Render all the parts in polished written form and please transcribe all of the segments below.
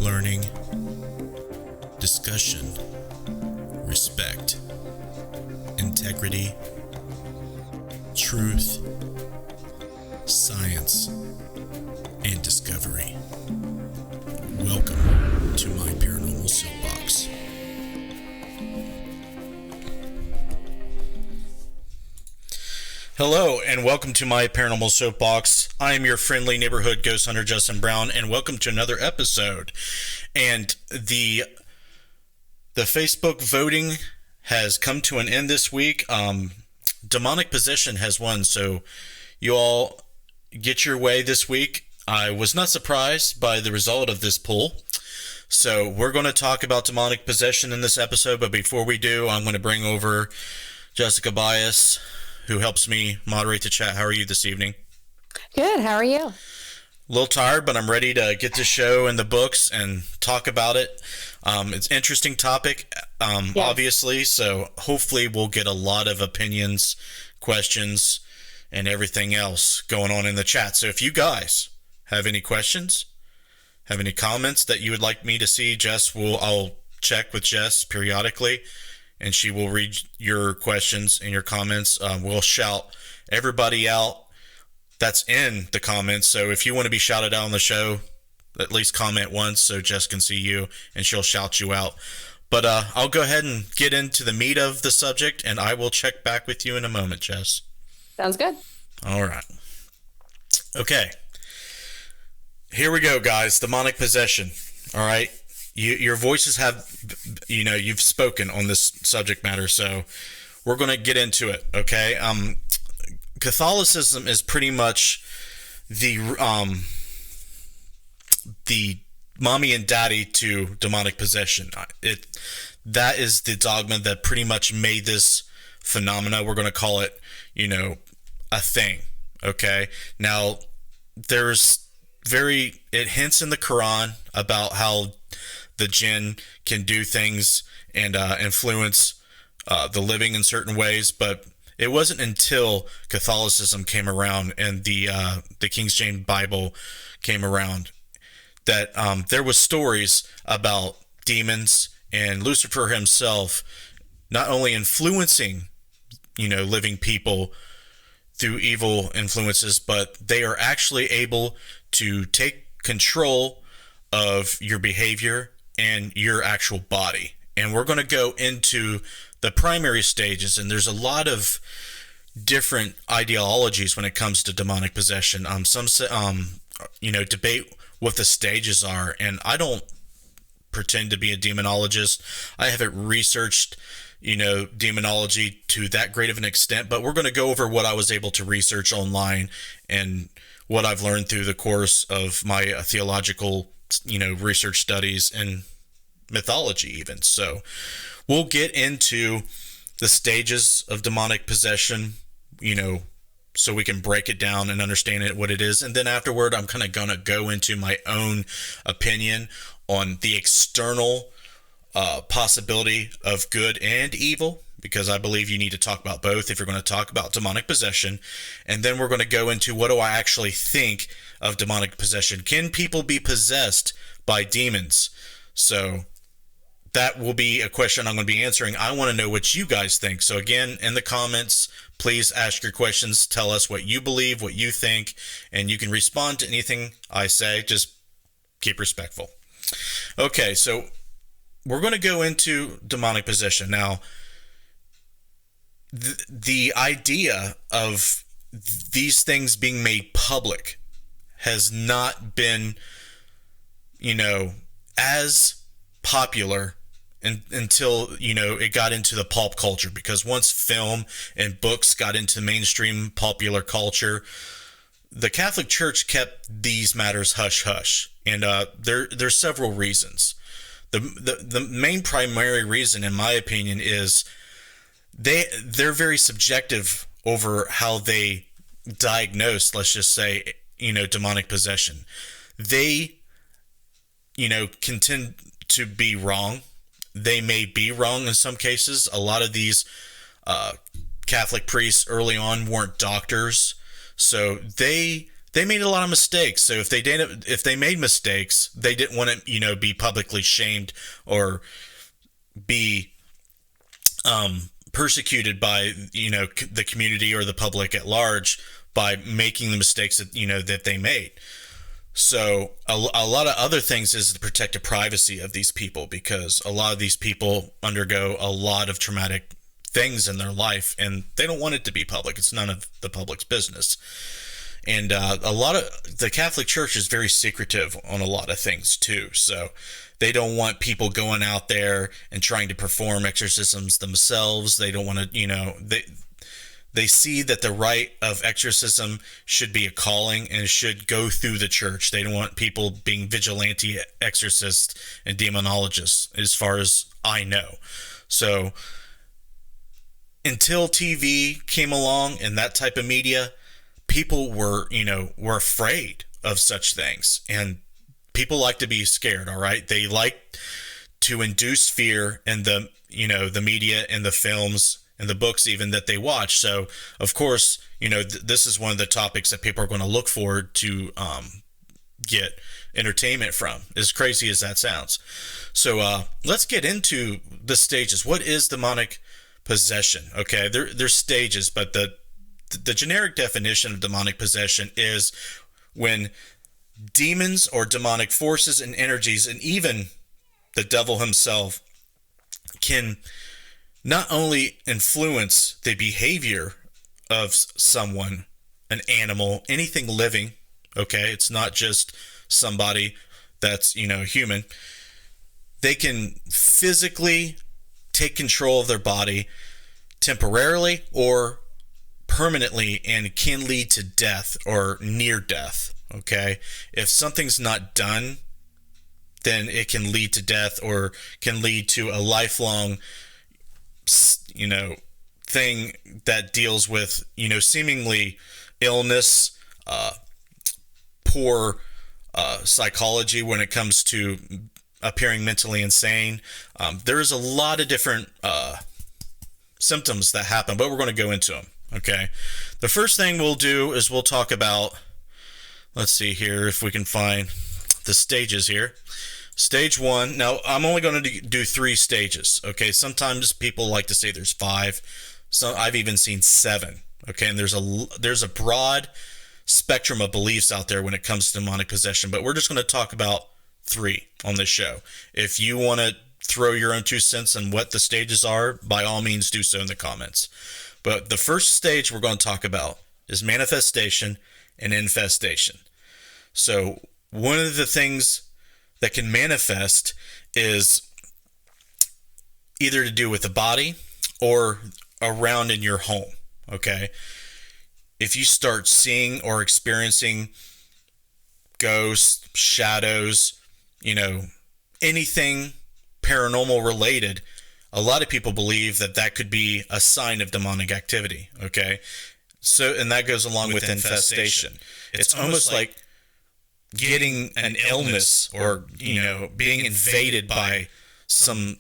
learning, discussion, respect, integrity, truth, science, and discovery. Welcome to My Paranormal Soapbox. Hello, and welcome to My Paranormal Soapbox. I am your friendly neighborhood ghost hunter, Justin Brown, and welcome to another episode. And the Facebook voting has come to an end this week. Demonic possession has won, so you all get your way this week. I was not surprised by the result of this poll. So we're going to talk about demonic possession in this episode, but before we do, I'm going to bring over Jessica Bias, who helps me moderate the chat. How are you this evening? Good. How are you? A little tired, but I'm ready to get the show in the books and talk about it. It's an interesting topic, Yes. obviously, so hopefully we'll get a lot of opinions, questions, and everything else going on in the chat. So if you guys have any questions, have any comments that you would like me to see, I'll check with Jess periodically, and she will read your questions and your comments. We'll shout everybody out that's in the comments. So if you want to be shouted out on the show, at least comment once so Jess can see you and she'll shout you out. But I'll go ahead and get into the meat of the subject, and I will check back with you in a moment, Jess. Sounds good. All right. Okay. Here we go, guys. Demonic possession. All right. Your voices have, you've spoken on this subject matter, so we're going to get into it, okay? Catholicism is pretty much the mommy and daddy to demonic possession. That is the dogma that pretty much made this phenomena. We're going to call it, a thing, okay? Now, it hints in the Quran about how the jinn can do things and influence the living in certain ways, but it wasn't until Catholicism came around and the King James Bible came around that there was stories about demons and Lucifer himself not only influencing, living people through evil influences, but they are actually able to take control of your behavior and your actual body. And we're going to go into the primary stages, and there's a lot of different ideologies when it comes to demonic possession. Some say, debate what the stages are, and I don't pretend to be a demonologist. I haven't researched, demonology to that great of an extent, but we're going to go over what I was able to research online and what I've learned through the course of my theological, research studies and mythology even. So we'll get into the stages of demonic possession, so we can break it down and understand it, what it is. And then afterward, I'm kind of going to go into my own opinion on the external possibility of good and evil, because I believe you need to talk about both if you're going to talk about demonic possession. And then we're going to go into what do I actually think of demonic possession. Can people be possessed by demons? So that will be a question I'm going to be answering. I want to know what you guys think. So again, in the comments, please ask your questions. Tell us what you believe, what you think, and you can respond to anything I say. Just keep respectful. Okay, so we're going to go into demonic possession. Now, the idea of these things being made public has not been, as popular until, it got into the pulp culture, because once film and books got into mainstream popular culture, the Catholic Church kept these matters hush-hush. And there's several reasons. The main primary reason, in my opinion, is they're very subjective over how they diagnose, let's just say, demonic possession. They, can tend to be wrong. They may be wrong in some cases. A lot of these Catholic priests early on weren't doctors, so they they made a lot of mistakes. So if they made mistakes, they didn't want to, be publicly shamed or be persecuted by, the community or the public at large by making the mistakes that, that they made. So a lot of other things is to protect the privacy of these people, because a lot of these people undergo a lot of traumatic things in their life and they don't want it to be public. It's none of the public's business. And a lot of the Catholic Church is very secretive on a lot of things too. So they don't want people going out there and trying to perform exorcisms themselves. They don't want to, they see that the rite of exorcism should be a calling and should go through the church. They don't want people being vigilante exorcists and demonologists, as far as I know. So until TV came along and that type of media, people were afraid of such things, and people like to be scared. All right. They like to induce fear in the media and the films and the books even that they watch. So of course, this is one of the topics that people are going to look forward to get entertainment from, as crazy as that sounds. So let's get into the stages. What is demonic possession? Okay. There's stages, but the generic definition of demonic possession is when demons or demonic forces and energies, and even the devil himself, can not only influence the behavior of someone, an animal, anything living. Okay, it's not just somebody that's human. They can physically take control of their body temporarily or permanently, and can lead to death or near death. Okay, if something's not done, then it can lead to death or can lead to a lifelong thing that deals with seemingly illness, poor psychology when it comes to appearing mentally insane. There is a lot of different symptoms that happen, but we're going to go into them. Okay, the first thing we'll do is we'll talk about, let's see here if we can find the stages here. Stage 1. Now, I'm only going to do 3 stages. Okay, sometimes people like to say there's 5. So I've even seen 7. Okay, and there's a broad spectrum of beliefs out there when it comes to demonic possession, but we're just going to talk about 3 on this show. If you want to throw your own 2 cents on what the stages are, by all means do so in the comments. But the first stage we're going to talk about is manifestation and infestation. So one of the things that can manifest is either to do with the body or around in your home. Okay, if you start seeing or experiencing ghosts, shadows, anything paranormal related, a lot of people believe that could be a sign of demonic activity. Okay, so, and that goes along with infestation. It's almost like getting an illness or being invaded by some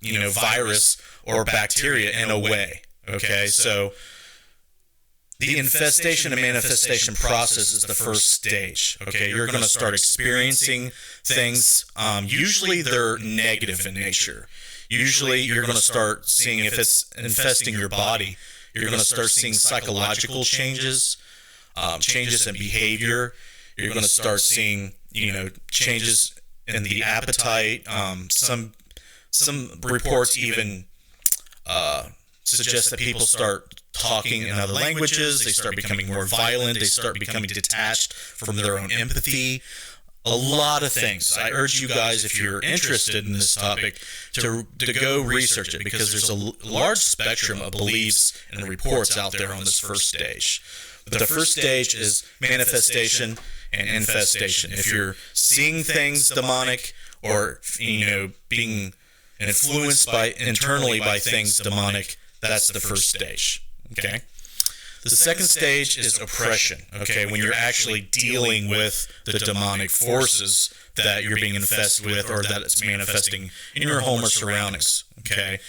virus or bacteria in a way. Okay, so the infestation and manifestation process is the first stage. Okay, you're going to start experiencing things. Usually they're negative in nature. Usually you're going to start seeing, if it's infesting your body, you're going to start seeing psychological changes, changes in behavior. You're going to start seeing, changes in the appetite. Some reports even suggest that people start talking in other languages. They start becoming more violent. They start becoming detached from their own empathy. A lot of things. I urge you guys, if you're interested in this topic, to go research it, because there's a large spectrum of beliefs and reports out there on this first stage. But the first stage is manifestation and infestation. If you're seeing things demonic or being influenced internally by things demonic, that's the first stage. Okay. The second stage is oppression. Okay, when you're actually dealing with the demonic forces that you're being infested with, or that it's manifesting in your home or surroundings. Okay,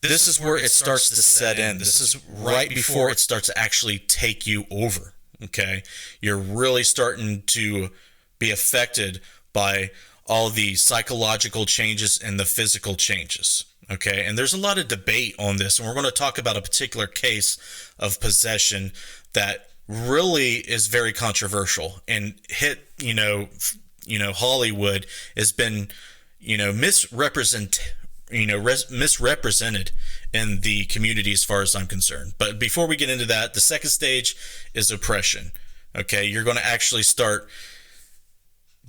this is where it starts to set in. This is right before it starts to actually take you over. Okay, you're really starting to be affected by all the psychological changes and the physical changes. Okay, and there's a lot of debate on this, and we're going to talk about a particular case of possession that really is very controversial and hit, Hollywood has been, misrepresented in the community as far as I'm concerned. But before we get into that, the second stage is oppression. Okay, you're going to actually start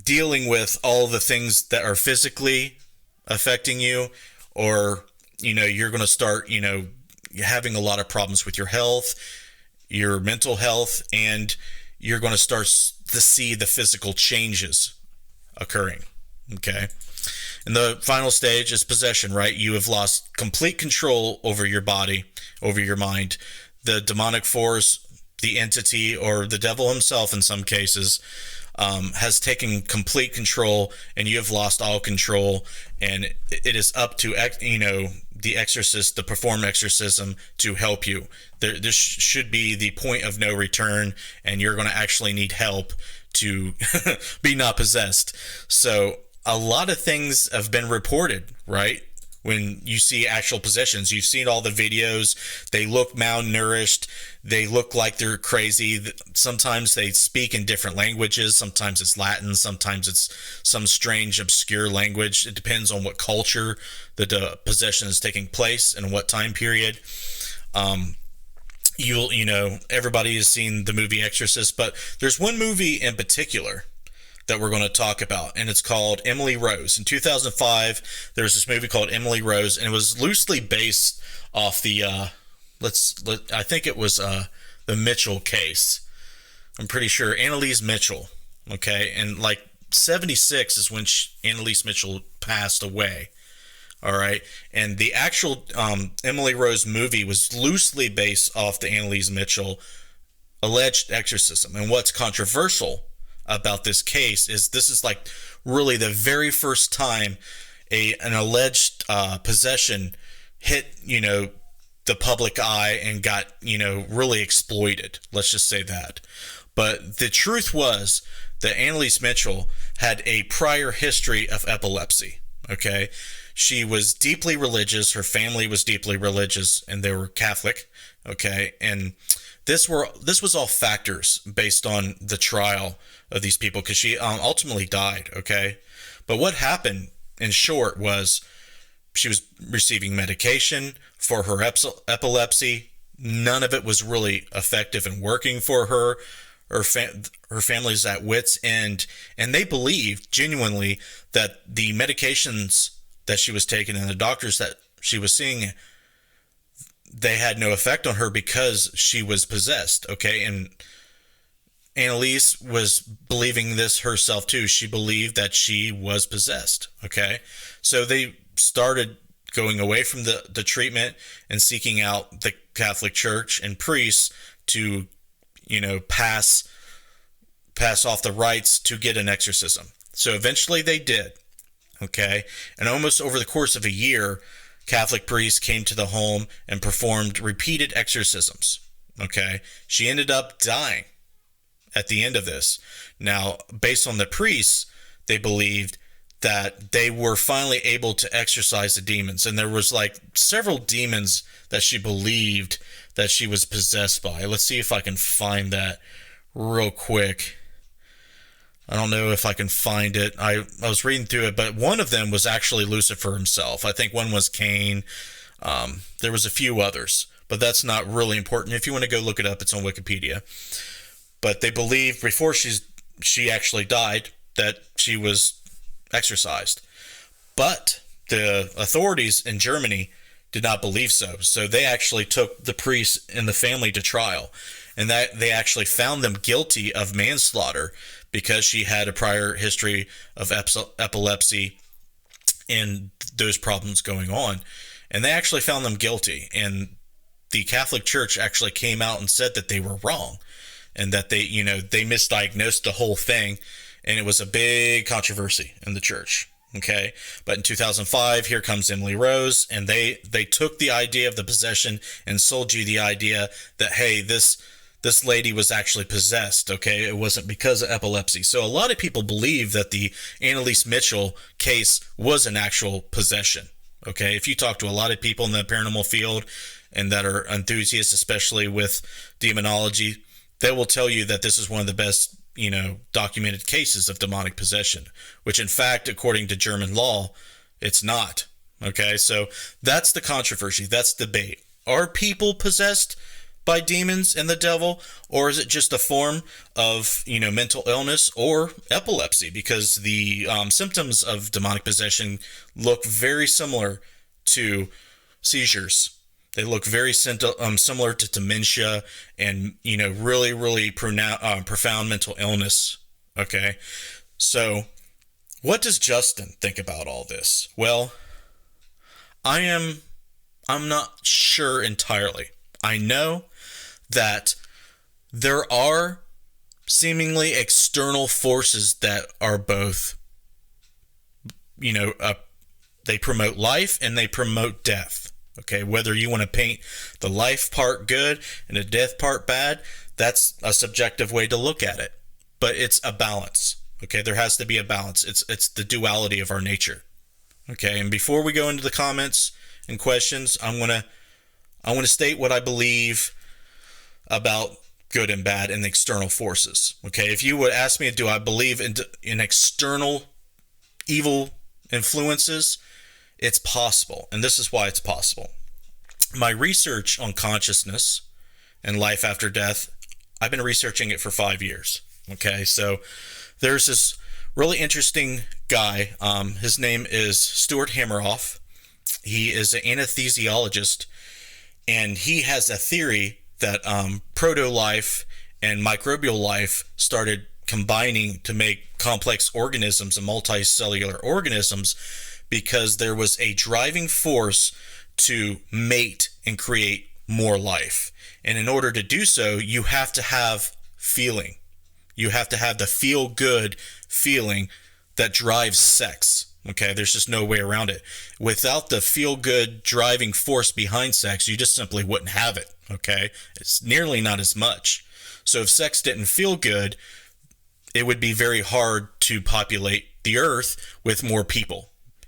dealing with all the things that are physically affecting you, or you're going to start having a lot of problems with your health, your mental health, and you're going to start to see the physical changes occurring. Okay, and the final stage is possession, right? You have lost complete control over your body, over your mind. The demonic force, the entity, or the devil himself in some cases, has taken complete control, and you have lost all control, and it is up to the exorcist to perform exorcism to help you. This should be the point of no return, and you're going to actually need help to be not possessed. So a lot of things have been reported, right? When you see actual possessions, you've seen all the videos. They look malnourished. They look like they're crazy. Sometimes they speak in different languages. Sometimes it's Latin. Sometimes it's some strange, obscure language. It depends on what culture the possession is taking place and what time period. Everybody has seen the movie Exorcist, but there's one movie in particular that we're going to talk about, and it's called Emily Rose. In 2005, there was this movie called Emily Rose, and it was loosely based off the I think it was the Mitchell case. I'm pretty sure Annalise Mitchell. Okay, and like 76 is when Annalise Mitchell passed away. All right, and the actual Emily Rose movie was loosely based off the Annalise Mitchell alleged exorcism. And what's controversial about this case is this is like really the very first time an alleged possession hit the public eye and got really exploited. Let's just say that. But the truth was that Annalise Mitchell had a prior history of epilepsy. Okay, she was deeply religious. Her family was deeply religious, and they were Catholic. Okay, and this was all factors based on the trial of these people, because she ultimately died. Okay, but what happened in short was she was receiving medication for her epilepsy. None of it was really effective and working for her. Her family's at wit's end, and they believed genuinely that the medications that she was taking and the doctors that she was seeing, they had no effect on her because she was possessed. Okay, and Annalise was believing this herself too. She believed that she was possessed. Okay, so they started going away from the treatment and seeking out the Catholic Church and priests to pass off the rights to get an exorcism. So eventually they did. Okay, and almost over the course of a year, Catholic priests came to the home and performed repeated exorcisms. Okay, she ended up dying at the end of this. Now, based on the priests, they believed that they were finally able to exorcise the demons, and there was like several demons that she believed that she was possessed by. Let's see if I can find that real quick. I don't know if I can find it. I was reading through it, but one of them was actually Lucifer himself. I think one was Cain. There was a few others, but that's not really important. If you want to go look it up, it's on Wikipedia. But they believed before she actually died that she was exorcised. But the authorities in Germany did not believe so. So they actually took the priests and the family to trial, and that they actually found them guilty of manslaughter because she had a prior history of epilepsy and those problems going on. And they actually found them guilty. And the Catholic Church actually came out and said that they were wrong and that they misdiagnosed the whole thing. And it was a big controversy in the church. Okay. But in 2005, here comes Emily Rose, and they took the idea of the possession and sold you the idea that, hey, this this lady was actually possessed, okay? It wasn't because of epilepsy. So a lot of people believe that the Annalise Mitchell case was an actual possession, okay? If you talk to a lot of people in the paranormal field and that are enthusiasts, especially with demonology, they will tell you that this is one of the best, documented cases of demonic possession, which in fact, according to German law, it's not, okay? So that's the controversy. That's debate. Are people possessed by demons and the devil, or is it just a form of mental illness or epilepsy? Because the symptoms of demonic possession look very similar to seizures. They look very similar to dementia and really, really profound mental illness. Okay, so what does Justin think about all this? Well, I'm not sure entirely. I know that there are seemingly external forces that are both, they promote life and they promote death. Okay, whether you want to paint the life part good and the death part bad, that's a subjective way to look at it. But it's a balance. Okay, there has to be a balance. It's the duality of our nature. Okay, and before we go into the comments and questions, I want to state what I believe about good and bad and external forces. Okay, if you would ask me, do I believe in external evil influences? It's possible, and this is why it's possible. My research on consciousness and life after death, I've been researching it for 5 years. Okay, so there's this really interesting guy. His name is Stuart Hameroff. He is an anesthesiologist, and he has a theory that proto-life and microbial life started combining to make complex organisms and multicellular organisms because there was a driving force to mate and create more life. And in order to do so, you have to have feeling. You have to have the feel-good feeling that drives sex. Okay, there's just no way around it. Without the feel-good driving force behind sex, you just simply wouldn't have it. Okay, it's nearly not as much. So if sex didn't feel good, it would be very hard to populate the earth with more people.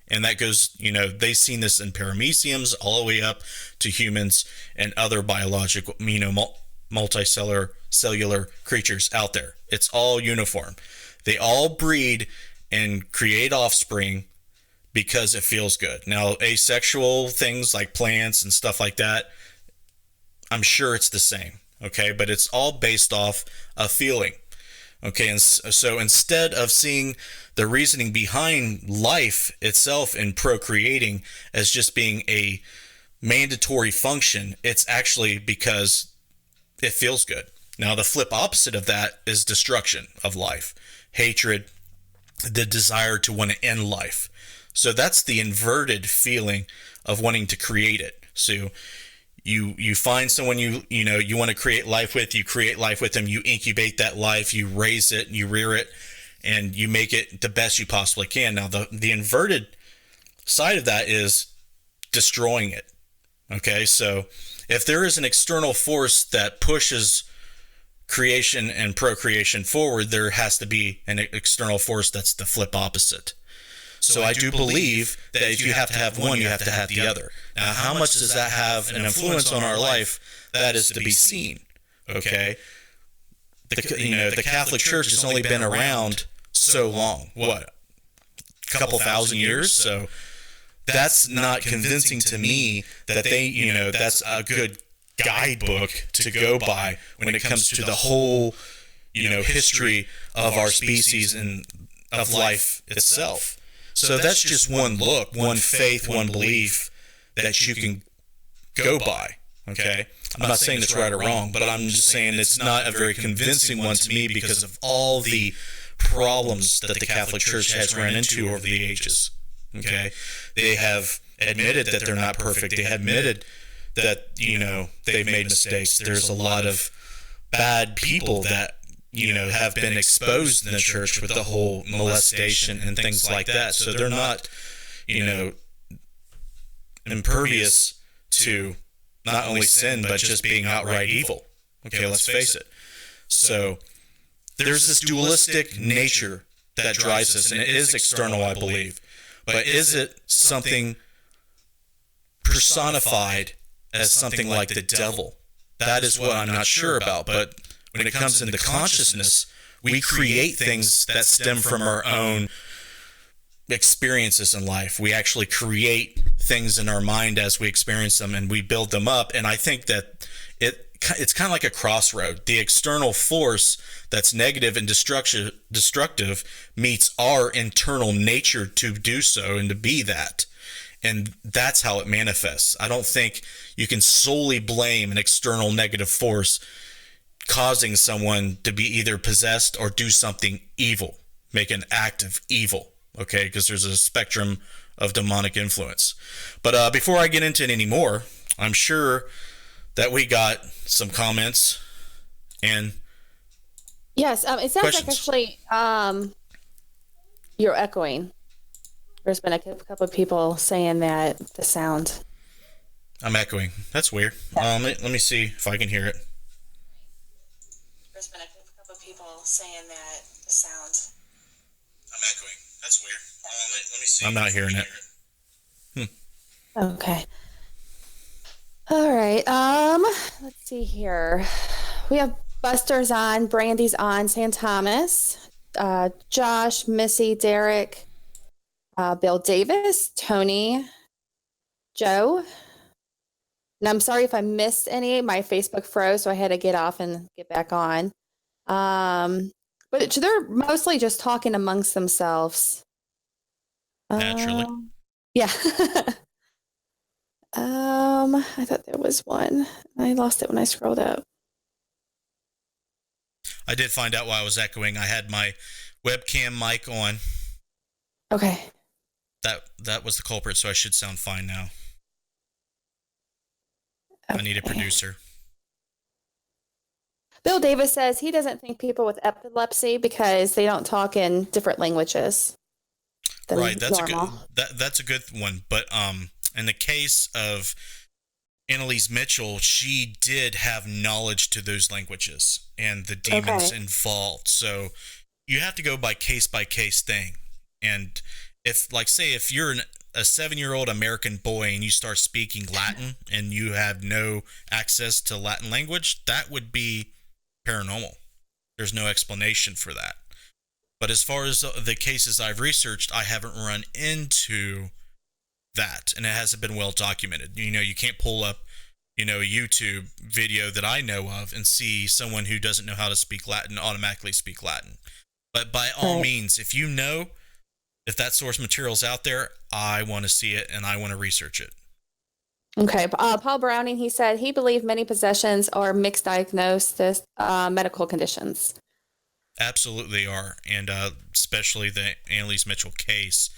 And that goes, they've seen this in parameciums all the way up to humans and other biological, multicellular creatures out there. It's all uniform. They all breed and create offspring because it feels good. Now, asexual things like plants and stuff like that, I'm sure it's the same, okay? But it's all based off a feeling, okay? And so instead of seeing the reasoning behind life itself and procreating as just being a mandatory function, it's actually because it feels good. Now, the flip opposite of that is destruction of life, hatred, the desire to want to end life. So that's the inverted feeling of wanting to create it. So you find someone you want to create life with, you create life with them, you incubate that life, you raise it, you rear it, and you make it the best you possibly can. Now, the inverted side of that is destroying it. Okay, so if there is an external force that pushes creation and procreation forward, there has to be an external force that's the flip opposite. So I do believe that if you have to have one, you have to have the other. Now, how much does that have an influence on our life? That is to be seen. Okay, the Catholic Church has only been around so long. What, a couple thousand years? So that's not convincing to me that that's a good guidebook to go by when it comes to the whole, history of our species and of life itself. So that's just one look, one faith, one belief that you can go by, okay? I'm not saying it's right or wrong, but I'm just saying it's not a very convincing one to me because of all the problems that the Catholic Church has run into over the ages, okay? They have admitted that they're not perfect. They have admitted that, they've made mistakes. There's a lot of bad people that have been exposed in the church with the whole molestation and things like that. So they're not, impervious to not only sin, but just being outright evil. Okay, let's face it. So there's this dualistic nature that drives us, and it is external, I believe. But is it something personified as something like the devil? That is what I'm not sure about. But when it comes into consciousness, we create things that stem from our own experiences in life. We actually create things in our mind as we experience them, and we build them up. And I think that it's kind of like a crossroad. The external force that's negative and destructive meets our internal nature to do so and to be that. And that's how it manifests. I don't think you can solely blame an external negative force causing someone to be either possessed or do something evil, make an act of evil, okay? Because there's a spectrum of demonic influence. But before I get into it anymore, I'm sure that we got some comments and Yes, it sounds questions. like actually you're echoing. There's been a couple of people saying that the sound. I'm echoing. That's weird. Let me see if I can hear it. There's been a couple of people saying that the sound. I'm echoing. That's weird. Let me see. I'm not hearing it. Okay. All right. Let's see here. We have Buster's on, Brandy's on, San Thomas, Josh, Missy, Derek, Bill Davis, Tony, Joe. And I'm sorry if I missed any. My Facebook froze, so I had to get off and get back on. But they're mostly just talking amongst themselves. Naturally. Yeah. I thought there was one. I lost it when I scrolled up. I did find out why I was echoing. I had my webcam mic on. Okay. That was the culprit, so I should sound fine now. Okay. I need a producer. Bill Davis says he doesn't think people with epilepsy because they don't talk in different languages than right, that's normal. That's a good one. But in the case of Annalise Mitchell, she did have knowledge to those languages and the demons involved. So you have to go by case thing. And if you're a 7-year-old American boy and you start speaking Latin and you have no access to Latin language, that would be paranormal. There's no explanation for that. But as far as the cases I've researched, I haven't run into that, and it hasn't been well documented. You can't pull up, a YouTube video that I know of and see someone who doesn't know how to speak Latin automatically speak Latin. But by all means, if that source material's out there, I want to see it and I want to research it. Okay. Paul Browning, he said he believed many possessions are mixed diagnosis medical conditions. Absolutely are. And especially the Annalise Mitchell case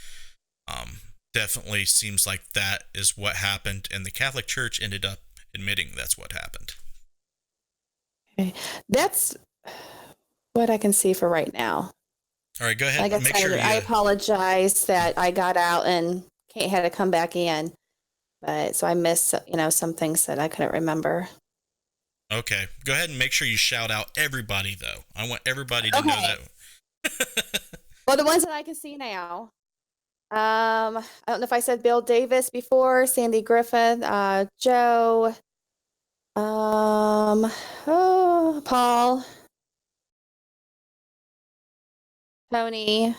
definitely seems like that is what happened. And the Catholic Church ended up admitting that's what happened. Okay. That's what I can see for right now. All right, go ahead. Like I said, I apologize that I got out and had to come back in. But so I missed, some things that I couldn't remember. Okay. Go ahead and make sure you shout out everybody, though. I want everybody to know that. Well, the ones that I can see now. I don't know if I said Bill Davis before, Sandy Griffith, Joe, Paul, Tony.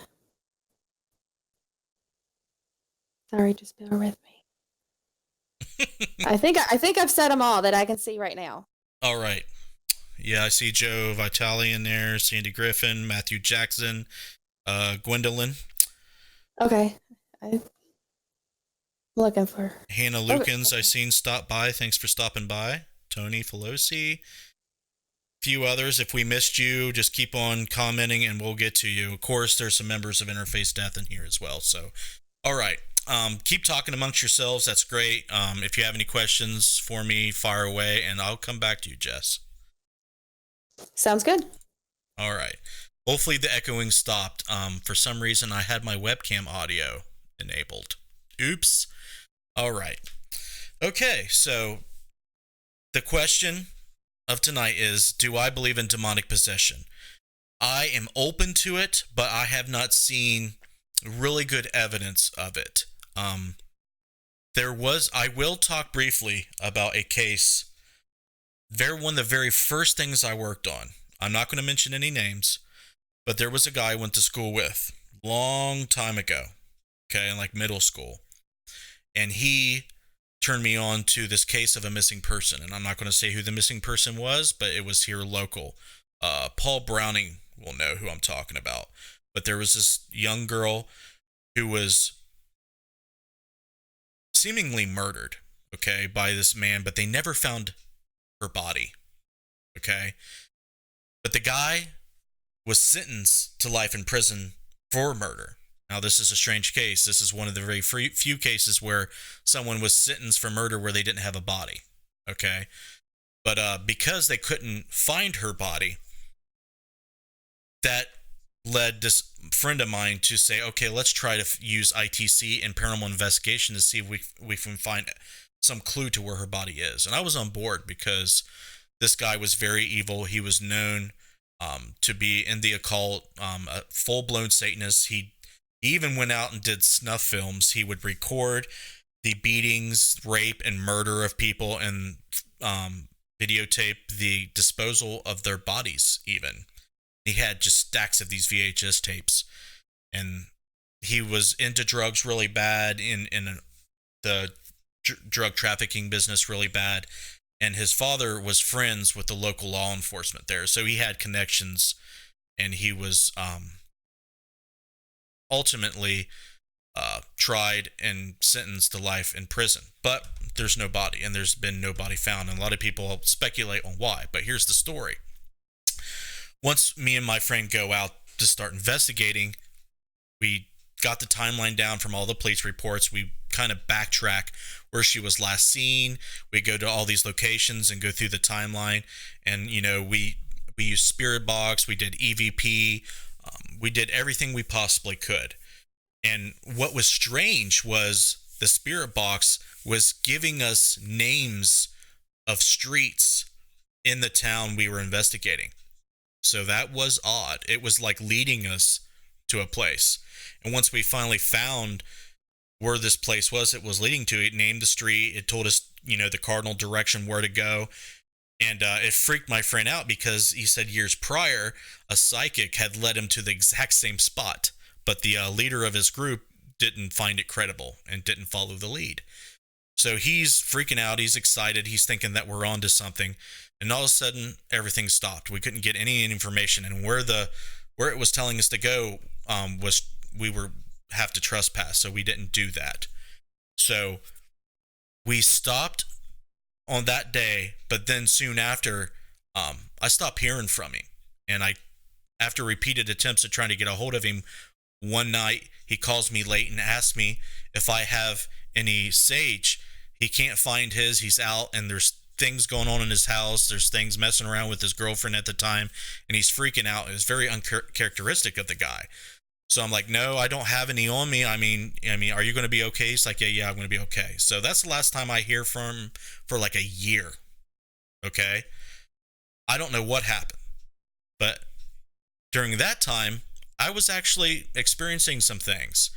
Sorry, just bear with me. I think I've said them all that I can see right now. All right. Yeah, I see Joe Vitale in there, Sandy Griffin, Matthew Jackson, Gwendolyn. Okay. I'm looking for Hannah Lukens, I seen stop by. Thanks for stopping by. Tony Felosi. Few others. If we missed you, just keep on commenting and we'll get to you. Of course, there's some members of Interface Death in here as well. So, all right. Keep talking amongst yourselves. That's great. If you have any questions for me, fire away, and I'll come back to you, Jess. Sounds good. All right. Hopefully the echoing stopped. For some reason, I had my webcam audio enabled. Oops. All right. Okay, so the question of tonight is, do I believe in demonic possession? I am open to it, but I have not seen really good evidence of it. I will talk briefly about a case. One of the very first things I worked on. I'm not going to mention any names, but there was a guy I went to school with long time ago, okay, in like middle school. And he turned me on to this case of a missing person. And I'm not going to say who the missing person was, but it was here local. Paul Browning will know who I'm talking about. But there was this young girl who was seemingly murdered, okay, by this man, but they never found her body, okay? But the guy was sentenced to life in prison for murder. Now, this is a strange case. This is one of the very few cases where someone was sentenced for murder where they didn't have a body, okay? But because they couldn't find her body, that led this friend of mine to say, okay, let's try to use ITC and paranormal investigation to see if we can find some clue to where her body is. And I was on board because this guy was very evil. He was known to be in the occult, a full-blown Satanist. He even went out and did snuff films. He would record the beatings, rape, and murder of people and videotape the disposal of their bodies even. He had just stacks of these VHS tapes, and he was into drugs really bad, in the drug trafficking business really bad, and his father was friends with the local law enforcement there, so he had connections, and he was ultimately tried and sentenced to life in prison. But there's no body, and there's been no body found, and a lot of people speculate on why, but here's the story. Once me and my friend go out to start investigating, we got the timeline down from all the police reports. We kind of backtrack where she was last seen. We go to all these locations and go through the timeline. And, you know, we used Spirit Box. We did EVP. We did everything we possibly could. And what was strange was the Spirit Box was giving us names of streets in the town we were investigating. So that was odd. It was like leading us to a place. And once we finally found where this place was, it was leading to, it named the street. It told us, you know, the cardinal direction where to go. And it freaked my friend out because he said years prior, a psychic had led him to the exact same spot. But the leader of his group didn't find it credible and didn't follow the lead. So he's freaking out. He's excited. He's thinking that we're onto something. And all of a sudden, everything stopped. We couldn't get any information. And where it was telling us to go was we were have to trespass. So we didn't do that. So we stopped on that day. But then soon after, I stopped hearing from him. And after repeated attempts at trying to get a hold of him, one night he calls me late and asks me if I have any sage. He can't find his. He's out, and there's things going on in his house. There's things messing around with his girlfriend at the time, and he's freaking out. It's very uncharacteristic of the guy. So I'm like, no, I don't have any on me. I mean, are you going to be okay? He's like, yeah, I'm going to be okay. So that's the last time I hear from him for like a year. Okay. I don't know what happened, but during that time, I was actually experiencing some things.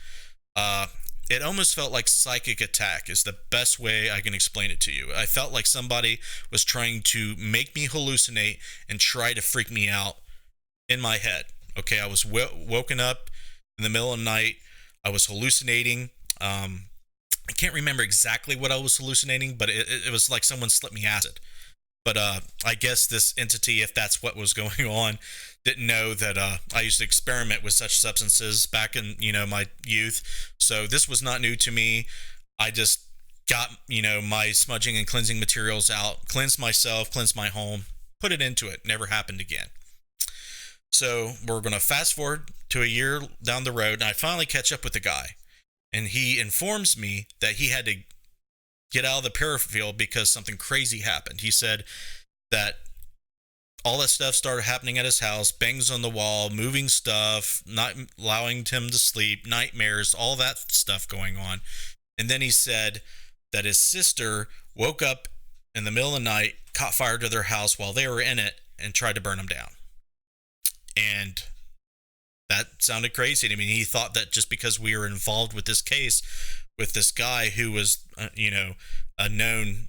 It almost felt like psychic attack is the best way I can explain it to you. I felt like somebody was trying to make me hallucinate and try to freak me out in my head. Okay, I was woken up in the middle of the night. I was hallucinating. I can't remember exactly what I was hallucinating, but it was like someone slipped me acid. But I guess this entity, if that's what was going on, didn't know that I used to experiment with such substances back in, my youth. So this was not new to me. I just got, my smudging and cleansing materials out, cleansed myself, cleansed my home, put it into it. Never happened again. So we're going to fast forward to a year down the road, and I finally catch up with the guy. And he informs me that he had to get out of the parafield because something crazy happened. He said that all that stuff started happening at his house, bangs on the wall, moving stuff, not allowing him to sleep, nightmares, all that stuff going on. And then he said that his sister woke up in the middle of the night, caught fire to their house while they were in it, and tried to burn them down. And that sounded crazy to me. He thought that just because we were involved with this case with this guy who was, a known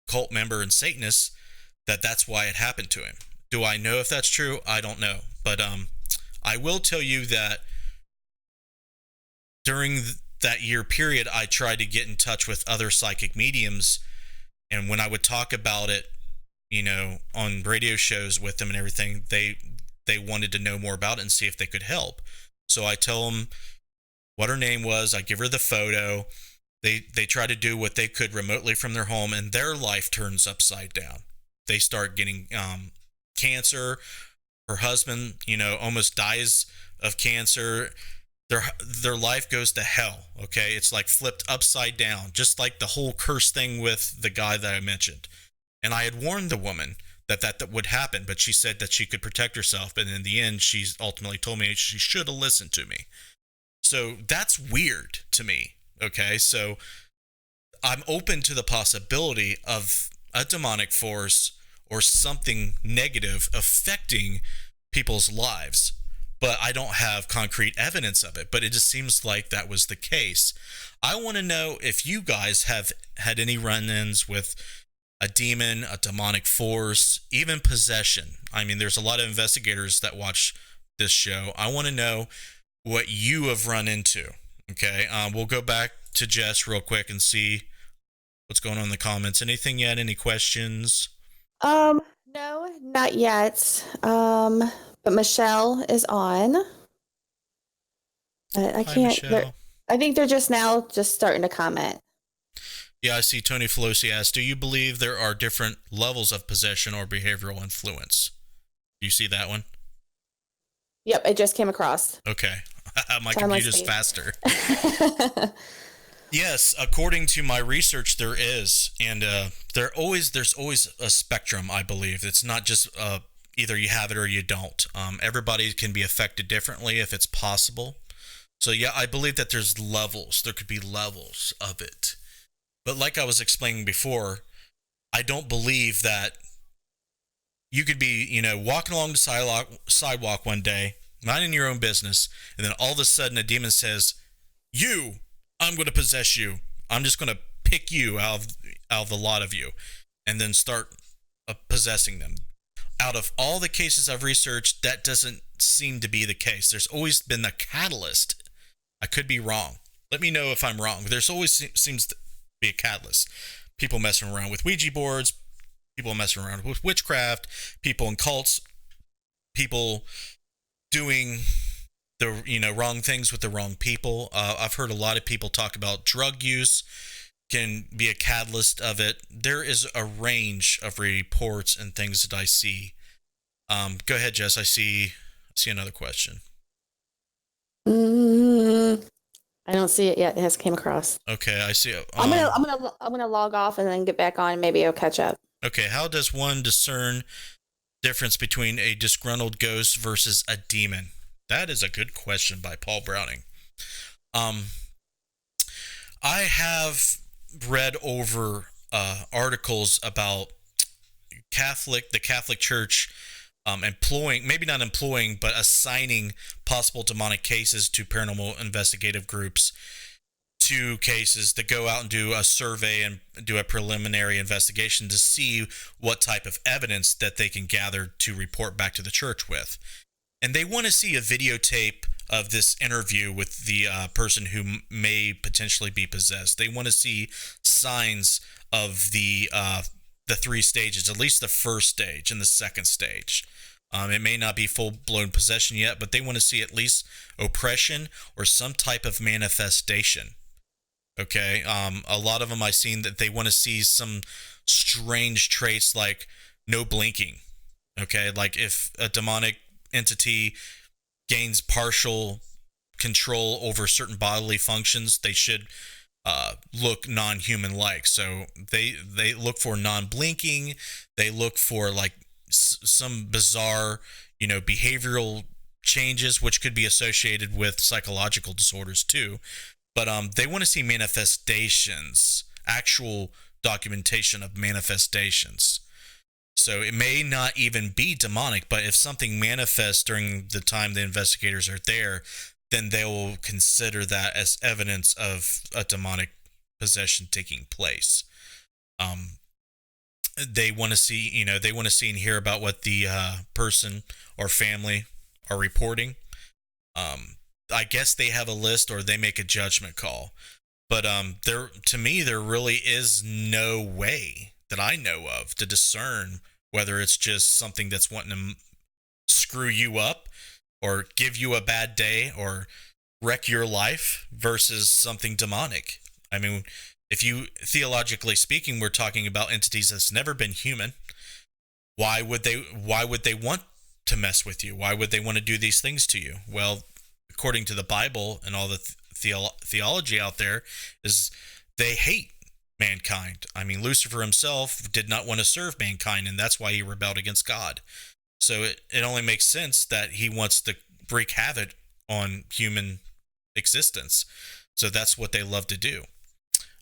cult member and Satanist, that's why it happened to him. Do I know if that's true? I don't know. But I will tell you that during that year period, I tried to get in touch with other psychic mediums. And when I would talk about it, on radio shows with them and everything, they wanted to know more about it and see if they could help. So I tell them what her name was. I give her the photo. They try to do what they could remotely from their home, and their life turns upside down. They start getting cancer. Her husband, almost dies of cancer. Their life goes to hell. Okay, it's like flipped upside down, just like the whole curse thing with the guy that I mentioned. And I had warned the woman that would happen, but she said that she could protect herself. And in the end, she ultimately told me she should have listened to me. So that's weird to me. Okay, so I'm open to the possibility of a demonic force or something negative affecting people's lives, but I don't have concrete evidence of it. But it just seems like that was the case. I want to know if you guys have had any run-ins with a demon, a demonic force, even possession. I mean, there's a lot of investigators that watch this show. I want to know what you have run into. Okay, we'll go back to Jess real quick and see what's going on in the comments. Anything yet? Any questions? No, not yet. But Michelle is on. I Hi, can't. Michelle. I think they're just starting to comment. Yeah, I see Tony Felosi asks, do you believe there are different levels of possession or behavioral influence? Do you see that one? Yep, it just came across. Okay. My computer's faster. Yes, according to my research, there is. And there's always a spectrum, I believe. It's not just either you have it or you don't. Everybody can be affected differently if it's possible. So, yeah, I believe that there's levels. There could be levels of it. But like I was explaining before, I don't believe that you could be, walking along the sidewalk one day, minding your own business, and then all of a sudden a demon says, I'm going to possess you. I'm just going to pick you out of the lot of you, and then start possessing them. Out of all the cases I've researched, that doesn't seem to be the case. There's always been the catalyst. I could be wrong. Let me know if I'm wrong. There's always seems to be a catalyst. People messing around with Ouija boards, people messing around with witchcraft, people in cults, people doing the wrong things with the wrong people. I've heard a lot of people talk about drug use can be a catalyst of it. There is a range of reports and things that I see. Go ahead, Jess. I see another question. I don't see it yet. It has came across. Okay, I see. I'm gonna log off and then get back on. Maybe I'll catch up. Okay, how does one discern difference between a disgruntled ghost versus a demon? That is a good question by Paul Browning. I have read over articles about the Catholic Church but assigning possible demonic cases to paranormal investigative groups, to cases that go out and do a survey and do a preliminary investigation to see what type of evidence that they can gather to report back to the church with. And they want to see a videotape of this interview with the person who may potentially be possessed. They want to see signs of the three stages, at least the first stage and the second stage. It may not be full-blown possession yet, but they want to see at least oppression or some type of manifestation. Okay, a lot of them I've seen that they want to see some strange traits like no blinking. Okay, like if a demonic entity gains partial control over certain bodily functions, they should look non-human-like. So they look for non-blinking. They look for like some bizarre, behavioral changes, which could be associated with psychological disorders too. But they want to see manifestations, actual documentation of manifestations. So it may not even be demonic, but if something manifests during the time the investigators are there, then they will consider that as evidence of a demonic possession taking place. They want to see, they want to see and hear about what the person or family are reporting. I guess they have a list, or they make a judgment call. But to me, there really is no way that I know of to discern whether it's just something that's wanting to screw you up or give you a bad day or wreck your life versus something demonic. I mean, if you, theologically speaking, we're talking about entities that's never been human. Why would they want to mess with you? Why would they want to do these things to you? Well, according to the Bible and all the theology out there, is they hate mankind. I mean, Lucifer himself did not want to serve mankind, and that's why he rebelled against God. So it only makes sense that he wants to wreak havoc on human existence. So that's what they love to do.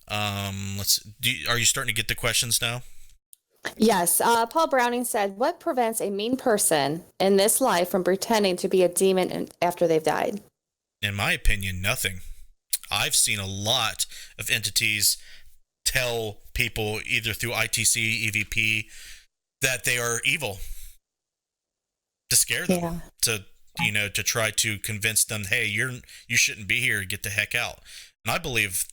Are you starting to get the questions now? Yes. Paul Browning said, "What prevents a mean person in this life from pretending to be a demon after they've died?" In my opinion, nothing. I've seen a lot of entities tell people either through ITC, EVP, that they are evil to scare them, to try to convince them, hey, you shouldn't be here, get the heck out. And I believe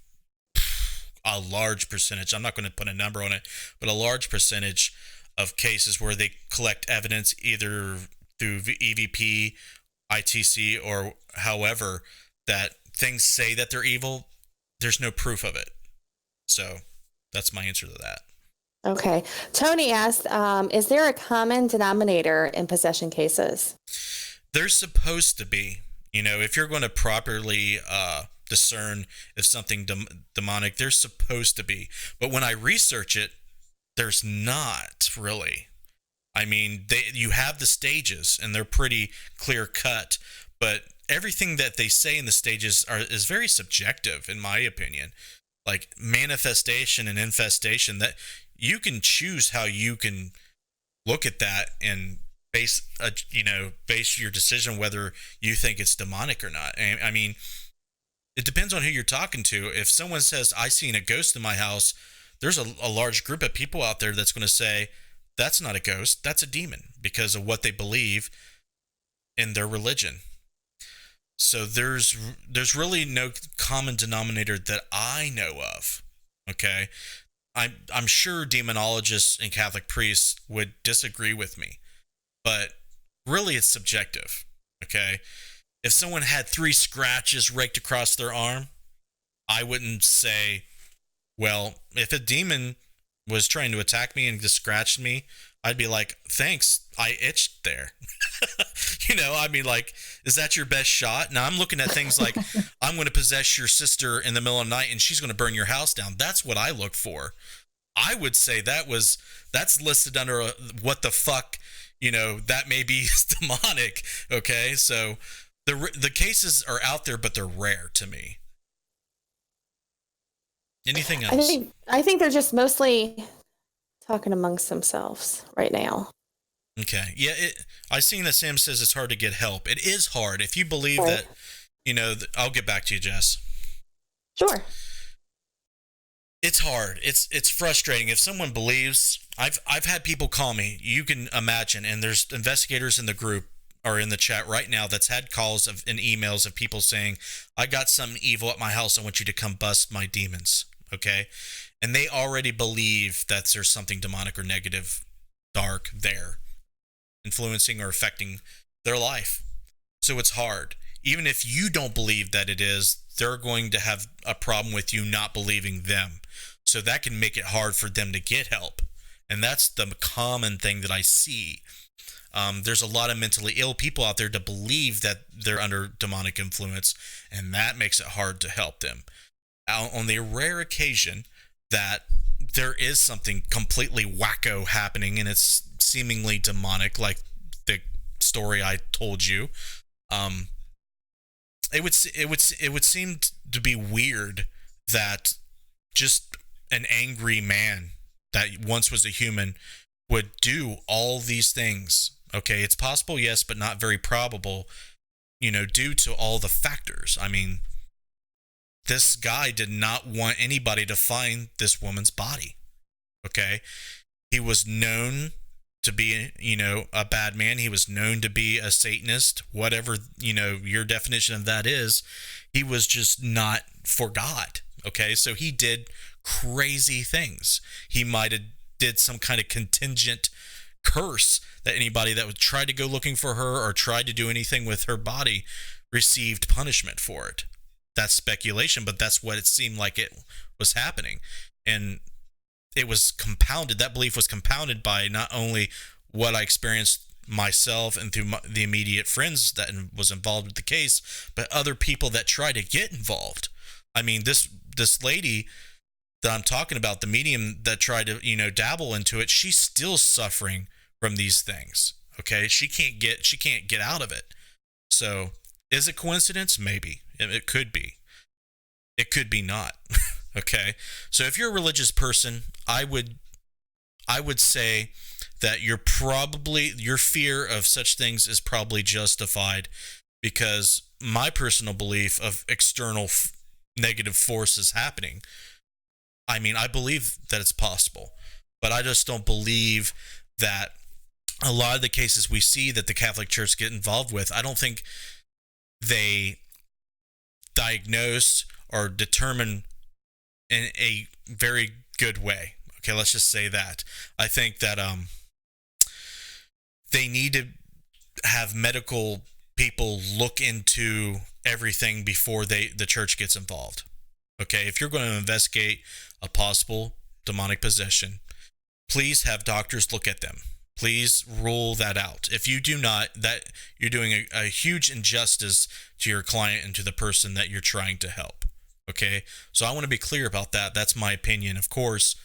a large percentage, I'm not going to put a number on it, but a large percentage of cases where they collect evidence either through EVP, ITC, or however, that things say that they're evil, there's no proof of it. So that's my answer to that. Okay. Tony asked, is there a common denominator in possession cases? There's supposed to be. If you're going to properly discern if something demonic, there's supposed to be. But when I research it, there's not really. I mean, you have the stages, and they're pretty clear cut, but everything that they say in the stages is very subjective, in my opinion. Like manifestation and infestation, that you can choose how you can look at that and base your decision whether you think it's demonic or not. I mean, it depends on who you're talking to. If someone says, I seen a ghost in my house, there's a large group of people out there that's going to say, that's not a ghost, that's a demon, because of what they believe in their religion. So there's really no common denominator that I know of. Okay, I'm sure demonologists and Catholic priests would disagree with me, but really it's subjective. Okay, if someone had 3 scratches raked across their arm, I wouldn't say, well, if a demon was trying to attack me and just scratched me, I'd be like, thanks, I itched there. I mean, like, is that your best shot? Now I'm looking at things like, I'm going to possess your sister in the middle of the night and she's going to burn your house down. That's what I look for. I would say that's listed under what the fuck, that may be demonic. Okay. So the cases are out there, but they're rare to me. Anything else? I think they're just mostly talking amongst themselves right now. Okay. Yeah, I seen that Sam says it's hard to get help. It is hard. If you believe that, I'll get back to you, Jess. Sure. It's hard. It's frustrating. If someone believes, I've had people call me, you can imagine, and there's investigators in the group or in the chat right now that's had calls and emails of people saying, I got something evil at my house. I want you to come bust my demons. Okay. And they already believe that there's something demonic or negative, dark there, influencing or affecting their life. So it's hard. Even if you don't believe that it is, they're going to have a problem with you not believing them. So that can make it hard for them to get help. And that's the common thing that I see. There's a lot of mentally ill people out there to believe that they're under demonic influence, and that makes it hard to help them. On the rare occasion that there is something completely wacko happening and it's seemingly demonic, like the story I told you, it would seem to be weird that just an angry man that once was a human would do all these things. Okay, it's possible, yes, but not very probable, due to all the factors. I mean, this guy did not want anybody to find this woman's body. Okay, he was known to be, a bad man. He was known to be a Satanist, whatever, your definition of that is. He was just not for God. Okay, so he did crazy things. He might have did some kind of contingent curse that anybody that would try to go looking for her or tried to do anything with her body received punishment for it. That's speculation, but that's what it seemed like it was happening. And it was compounded, that belief was compounded by not only what I experienced myself and through the immediate friends that was involved with the case, but other people that try to get involved. I mean, this lady that I'm talking about, the medium that tried to, dabble into it, she's still suffering from these things. Okay, she can't get out of it. So, is it coincidence? Maybe. It could be. It could be not. Okay, so if you're a religious person, I would say that your fear of such things is probably justified, because my personal belief of external negative forces happening, I mean, I believe that it's possible, but I just don't believe that a lot of the cases we see that the Catholic Church get involved with, I don't think they diagnose or determine in a very good way. Okay, let's just say that. I think that they need to have medical people look into everything before the church gets involved. Okay, if you're going to investigate a possible demonic possession, please have doctors look at them. Please rule that out. If you do not, that you're doing a huge injustice to your client and to the person that you're trying to help. Okay, so I want to be clear about that. That's my opinion, of course.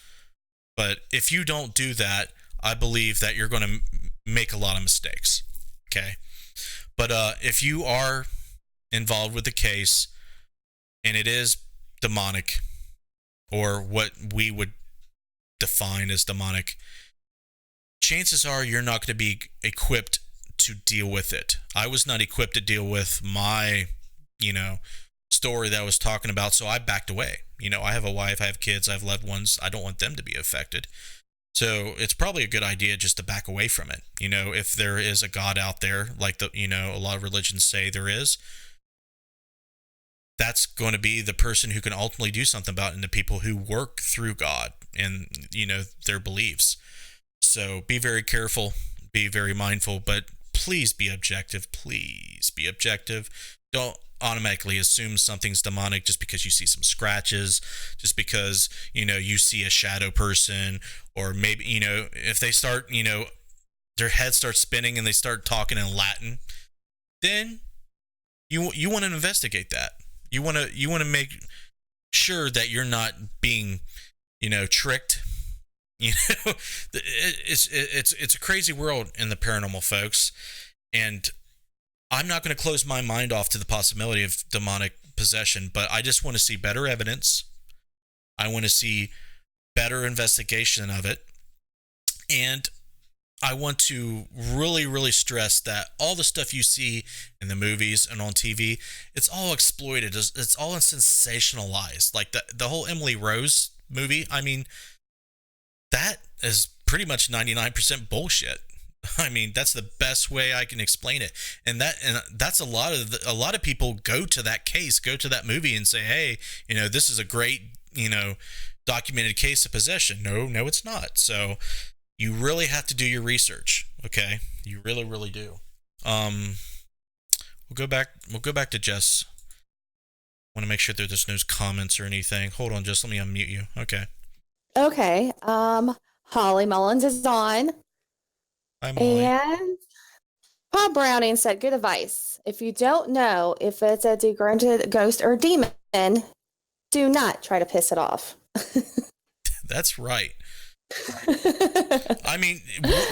But if you don't do that, I believe that you're going to make a lot of mistakes. Okay, but if you are involved with the case and it is demonic, or what we would define as demonic, chances are you're not going to be equipped to deal with it. I was not equipped to deal with my, story that I was talking about, so I backed away. I have a wife, I have kids, I have loved ones. I don't want them to be affected. So it's probably a good idea just to back away from it. If there is a God out there, like a lot of religions say there is, that's going to be the person who can ultimately do something about it, and the people who work through God and, their beliefs. So be very careful, be very mindful, but please be objective. Please be objective. Don't automatically assume something's demonic just because you see some scratches, just because, you see a shadow person, or maybe, if they start, their head starts spinning and they start talking in Latin, then you want to investigate that. You want to make sure that you're not being, tricked. It's a crazy world in the paranormal, folks, and I'm not going to close my mind off to the possibility of demonic possession, but I just want to see better evidence. I want to see better investigation of it, and I want to really, really stress that all the stuff you see in the movies and on TV, it's all exploited. It's all sensationalized. Like the whole Emily Rose movie, I mean, that is pretty much 99% bullshit. I mean, that's the best way I can explain it. And that's a lot of people go to that case, go to that movie and say, hey, this is a great, documented case of possession. No, it's not. So you really have to do your research. Okay. You really, really do. We'll go back to Jess. Want to make sure that there's no comments or anything. Hold on, Jess. Let me unmute you. Okay. Okay. Holly Mullins is on. Hi, Molly. And Paul Browning said, good advice. If you don't know if it's a degrunted ghost or demon, do not try to piss it off. That's right. I mean,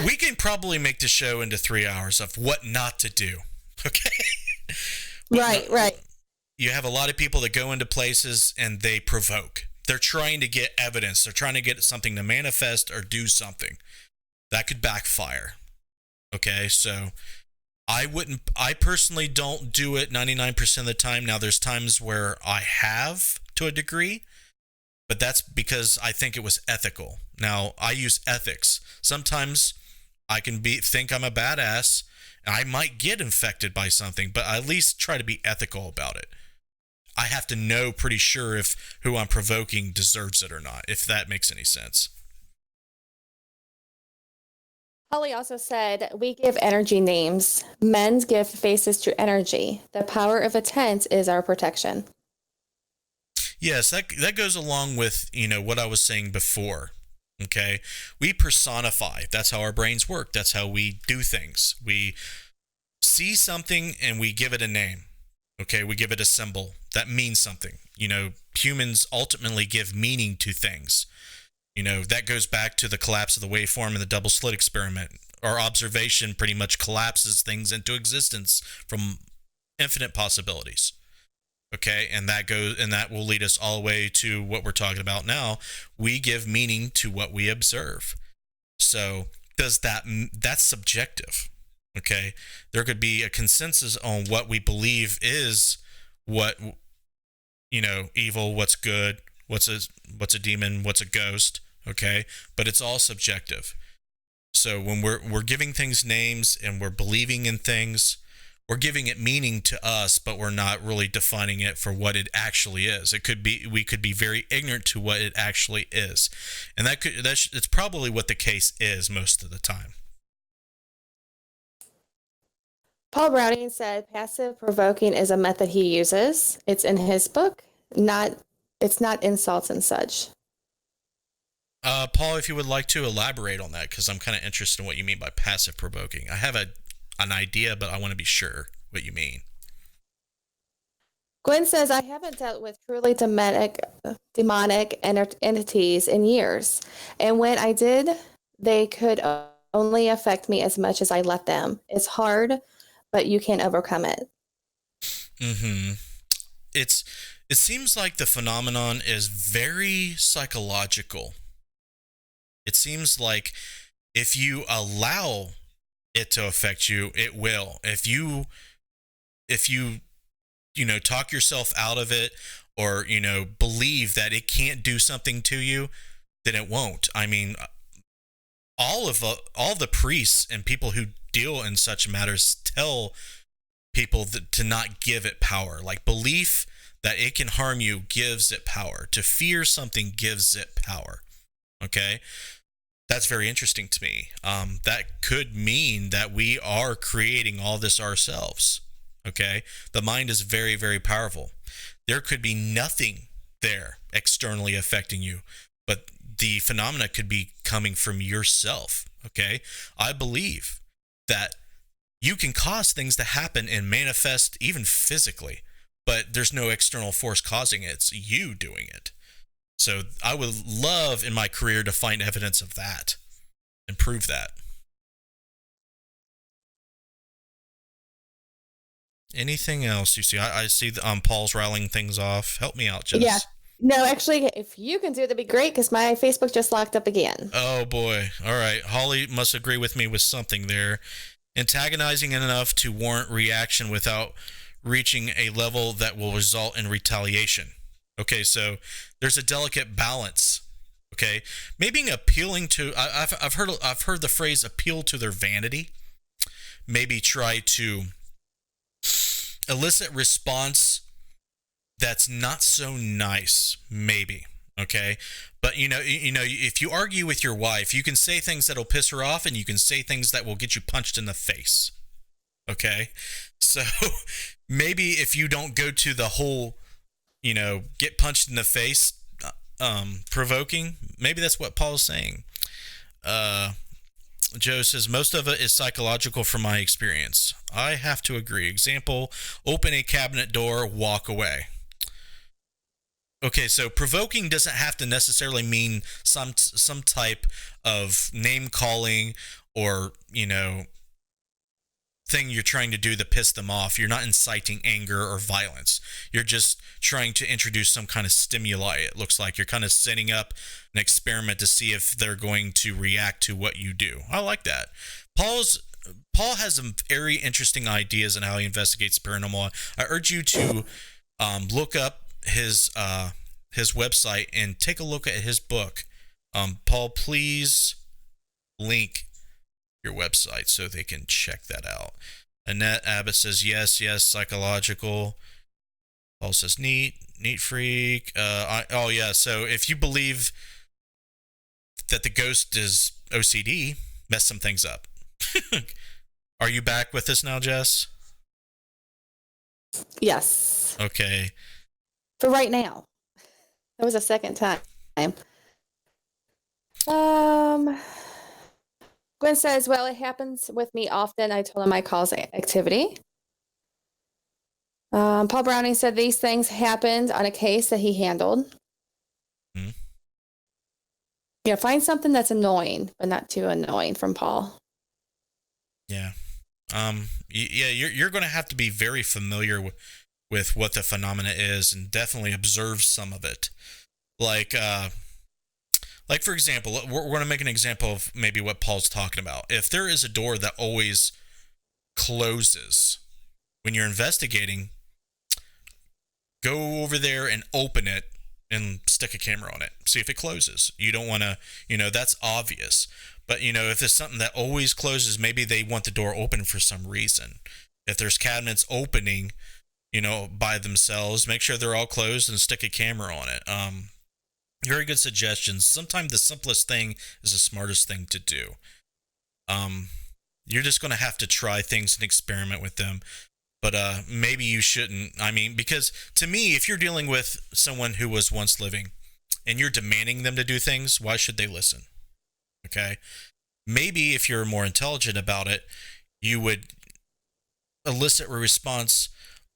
we can probably make the show into 3 hours of what not to do. Okay? Right. You have a lot of people that go into places and they provoke. they're trying to get evidence. They're trying to get something to manifest or do something. That could backfire. Okay, so I personally don't do it 99% of the time. Now, there's times where I have to a degree, but that's because I think it was ethical. Now, I use ethics. Sometimes I can think I'm a badass, and I might get infected by something, but I at least try to be ethical about it. I have to know pretty sure if who I'm provoking deserves it or not, if that makes any sense. Holly also said, we give energy names. Men give faces to energy. The power of a tent is our protection. Yes, that goes along with, what I was saying before. Okay? We personify. That's how our brains work. That's how we do things. We see something and we give it a name. Okay? We give it a symbol. That means something. Humans ultimately give meaning to things. That goes back to the collapse of the waveform and the double slit experiment. Our observation pretty much collapses things into existence from infinite possibilities. Okay, and that will lead us all the way to what we're talking about now. We give meaning to what we observe. So that's subjective. Okay, there could be a consensus on what we believe is what evil, what's good, what's a demon, what's a ghost. Okay, but it's all subjective. So when we're giving things names and we're believing in things, we're giving it meaning to us, but we're not really defining it for what it actually is. We could be very ignorant to what it actually is, and it's probably what the case is most of the time. Paul Browning said passive provoking is a method he uses. It's in his book. It's not insults and such. Paul, if you would like to elaborate on that, because I'm kind of interested in what you mean by passive provoking. I have an idea, but I want to be sure what you mean. Gwen says, I haven't dealt with truly demonic entities in years. And when I did, they could only affect me as much as I let them. It's hard, but you can overcome it. Mm-hmm. It seems like the phenomenon is very psychological. It seems like if you allow it to affect you, it will. If you talk yourself out of it, or believe that it can't do something to you, then it won't. I mean, all the priests and people who deal in such matters tell people to not give it power. Like, belief that it can harm you gives it power. To fear something gives it power. Okay? That's very interesting to me. That could mean that we are creating all this ourselves. Okay? The mind is very, very powerful. There could be nothing there externally affecting you, but the phenomena could be coming from yourself. Okay? I believe that you can cause things to happen and manifest even physically, but there's no external force causing it. It's you doing it. So I would love in my career to find evidence of that and prove that. Anything else you see? I see Paul's riling things off. Help me out, Jess. Yeah. No, actually, if you can do it, that'd be great, because my Facebook just locked up again. Oh, boy. All right. Holly must agree with me with something there. Antagonizing enough to warrant reaction without reaching a level that will result in retaliation. Okay, so there's a delicate balance. Okay, maybe appealing to I've heard the phrase appeal to their vanity. Maybe try to elicit response that's not so nice. Maybe. Okay, but if you argue with your wife, you can say things that'll piss her off, and you can say things that will get you punched in the face. Okay, so maybe if you don't go to the whole get punched in the face, provoking. Maybe that's what Paul's saying. Joe says, most of it is psychological from my experience. I have to agree. Example, open a cabinet door, walk away. Okay, so provoking doesn't have to necessarily mean some type of name calling or, thing you're trying to do to piss them off. You're not inciting anger or violence. You're just trying to introduce some kind of stimuli. It looks like you're kind of setting up an experiment to see if they're going to react to what you do. I like that. Paul has some very interesting ideas on how he investigates paranormal. I urge you to look up his website and take a look at his book. Paul, please link your website so they can check that out. Annette Abbott says yes, psychological. Paul says neat freak. So if you believe that the ghost is OCD, mess some things up. Are you back with us now, Jess? Yes. Okay. For right now. That was a second time. Gwen says, well, it happens with me often. I told him I cause activity. Paul Browning said these things happened on a case that he handled. Mm-hmm. Yeah, find something that's annoying, but not too annoying from Paul. Yeah. You're going to have to be very familiar with what the phenomena is and definitely observe some of it. Like for example, we're going to make an example of maybe what Paul's talking about. If there is a door that always closes when you're investigating, go over there and open it and stick a camera on it. See if it closes. You don't want to, that's obvious. But, if there's something that always closes, maybe they want the door open for some reason. If there's cabinets opening, by themselves, make sure they're all closed and stick a camera on it. Very good suggestions. Sometimes the simplest thing is the smartest thing to do. You're just going to have to try things and experiment with them. But maybe you shouldn't. I mean, because to me, if you're dealing with someone who was once living and you're demanding them to do things, why should they listen? Okay? Maybe if you're more intelligent about it, you would elicit a response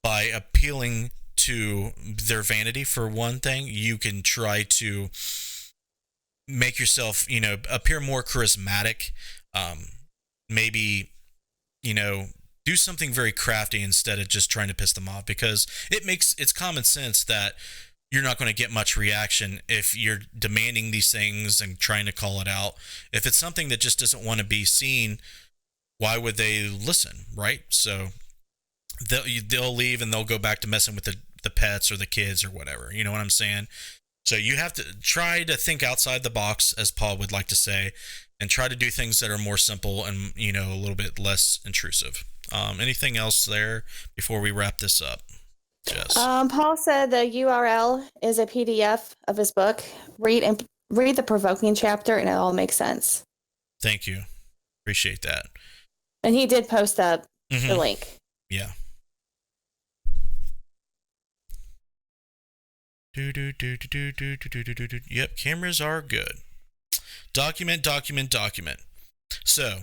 by appealing to their vanity. For one thing, you can try to make yourself, appear more charismatic. Maybe, do something very crafty instead of just trying to piss them off, because it's common sense that you're not going to get much reaction if you're demanding these things and trying to call it out. If it's something that just doesn't want to be seen, why would they listen, right? So they'll leave and they'll go back to messing with the pets or the kids or whatever. You know what I'm saying? So you have to try to think outside the box, as Paul would like to say, and try to do things that are more simple and, a little bit less intrusive. Anything else there before we wrap this up, Jess? Paul said the URL is a PDF of his book. Read the provoking chapter and it all makes sense. Thank you. Appreciate that. And he did post up the link. Yeah. Yep, cameras are good. Document. So,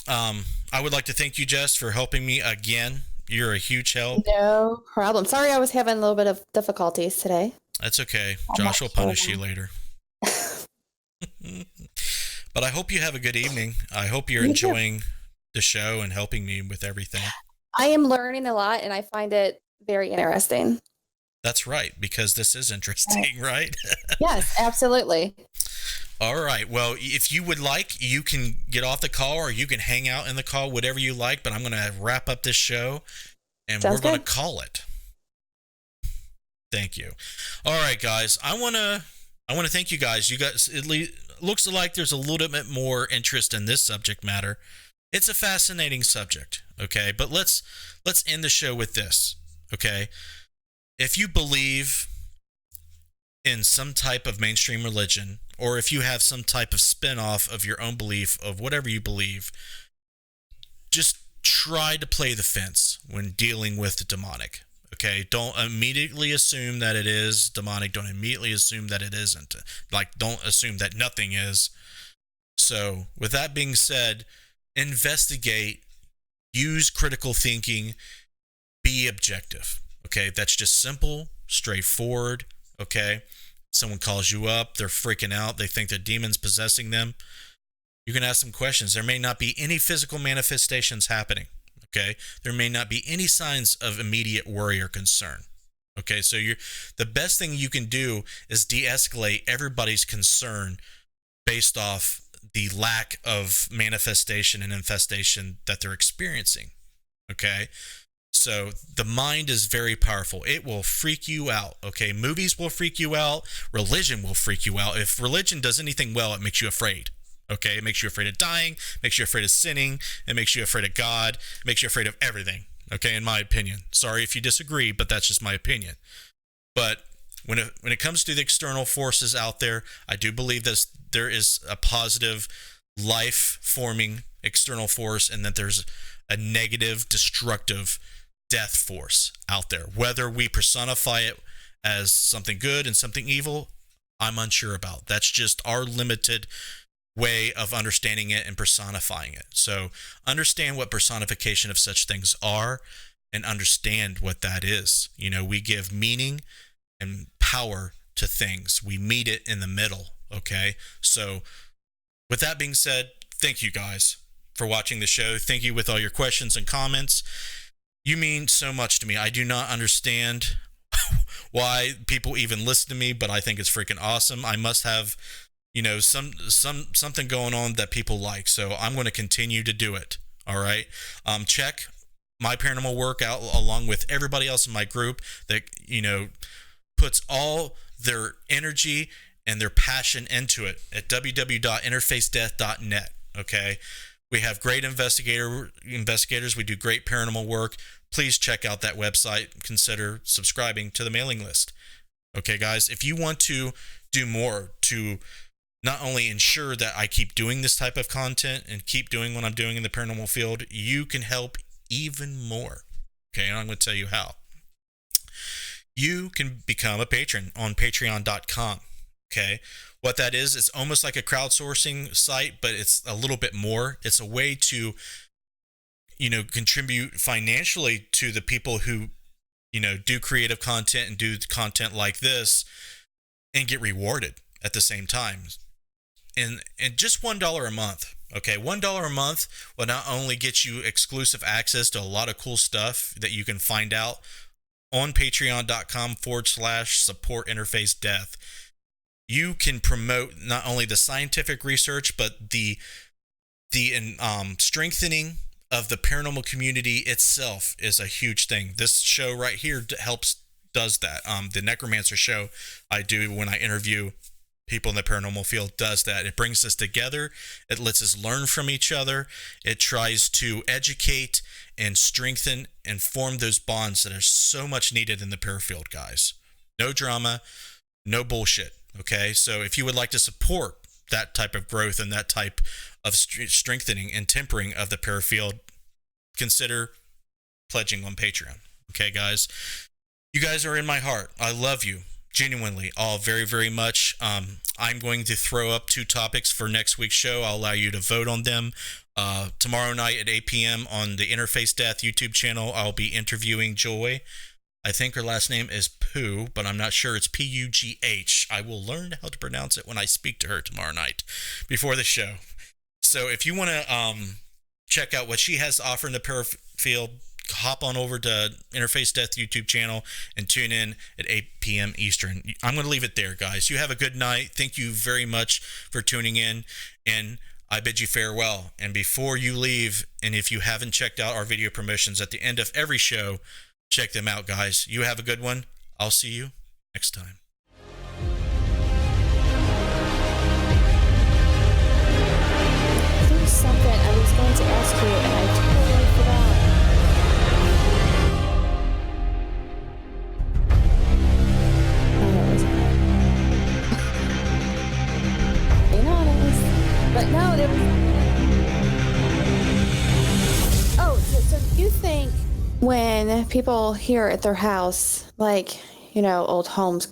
I would like to thank you, Jess, for helping me again. You're a huge help. No problem. Sorry I was having a little bit of difficulties today. That's okay. Josh will punish you later. But I hope you have a good evening. I hope you're enjoying the show and helping me with everything. I am learning a lot, and I find it very interesting. That's right, because this is interesting, right? Yes, absolutely. All right. Well, if you would like, you can get off the call or you can hang out in the call, whatever you like. But I'm going to wrap up this show and we're going to call it. Thank you. All right, guys. I want to thank you guys. You guys, it looks like there's a little bit more interest in this subject matter. It's a fascinating subject. Okay. But let's end the show with this. Okay. If you believe in some type of mainstream religion, or if you have some type of spin-off of your own belief of whatever you believe, just try to play the fence when dealing with the demonic. Okay? Don't immediately assume that it is demonic. Don't immediately assume that it isn't. Don't assume that nothing is. So, with that being said, investigate, use critical thinking, be objective. Okay? That's just simple, straightforward. Okay? Someone calls you up, they're freaking out, they think that demons possessing them. You can ask them questions. There may not be any physical manifestations happening. Okay, there may not be any signs of immediate worry or concern. Okay, so the best thing you can do is de-escalate everybody's concern based off the lack of manifestation and infestation that they're experiencing. Okay, so the mind is very powerful. It will freak you out. Okay, movies will freak you out. Religion will freak you out. If religion does anything well, it makes you afraid. Okay, it makes you afraid of dying, makes you afraid of sinning, it makes you afraid of God, it makes you afraid of everything. Okay, in my opinion. Sorry if you disagree, but that's just my opinion. But when it comes to the external forces out there, I do believe that there is a positive life-forming external force, and that there's a negative, destructive death force out there. Whether we personify it as something good and something evil, I'm unsure about. That's just our limited way of understanding it and personifying it. So understand what personification of such things are, and understand what that is. You know, we give meaning and power to things. We meet it in the middle. Okay, so with that being said, thank you guys for watching the show. Thank you with all your questions and comments. You mean so much to me. I do not understand why people even listen to me, but I think it's freaking awesome. I must have, you know, something going on that people like, so I'm going to continue to do it. All right, check My Paranormal Work out along with everybody else in my group that, you know, puts all their energy and their passion into it at www.interfacedeath.net. Okay, we have great investigators. We do great paranormal work. Please check out that website. Consider subscribing to the mailing list. Okay, guys, if you want to do more to not only ensure that I keep doing this type of content and keep doing what I'm doing in the paranormal field, you can help even more. Okay, and I'm going to tell you how. You can become a patron on patreon.com. Okay, what that is, it's almost like a crowdsourcing site, but it's a little bit more. It's a way to, you know, contribute financially to the people who, you know, do creative content and do content like this and get rewarded at the same time. And just $1 a month. Okay, $1 a month will not only get you exclusive access to a lot of cool stuff that you can find out on patreon.com/support interface death. You can promote not only the scientific research, but the strengthening of the paranormal community itself is a huge thing. This show right here does that. The Necromancer show I do when I interview people in the paranormal field does that. It brings us together. It lets us learn from each other. It tries to educate and strengthen and form those bonds that are so much needed in the parafield, guys. No drama, no bullshit. Okay, so if you would like to support that type of growth and that type of strengthening and tempering of the parafield, consider pledging on Patreon. Okay, guys, you guys are in my heart. I love you genuinely all very, very much. I'm going to throw up 2 topics for next week's show. I'll allow you to vote on them. Tomorrow night at 8 p.m. on the Interface Death YouTube channel, I'll be interviewing Joy. I think her last name is Pooh, but I'm not sure. It's P-U-G-H. I will learn how to pronounce it when I speak to her tomorrow night before the show. So if you want to check out what she has to offer in the parafield, hop on over to Interface Death YouTube channel and tune in at 8 p.m. Eastern. I'm going to leave it there, guys. You have a good night. Thank you very much for tuning in, and I bid you farewell. And before you leave, and if you haven't checked out our video promotions at the end of every show, check them out, guys. You have a good one. I'll see you next time. There's something I was going to ask you, and I totally forgot. Oh, that was being honest. But no, there was. Oh, so you think when people here at their house, like, you know, old homes,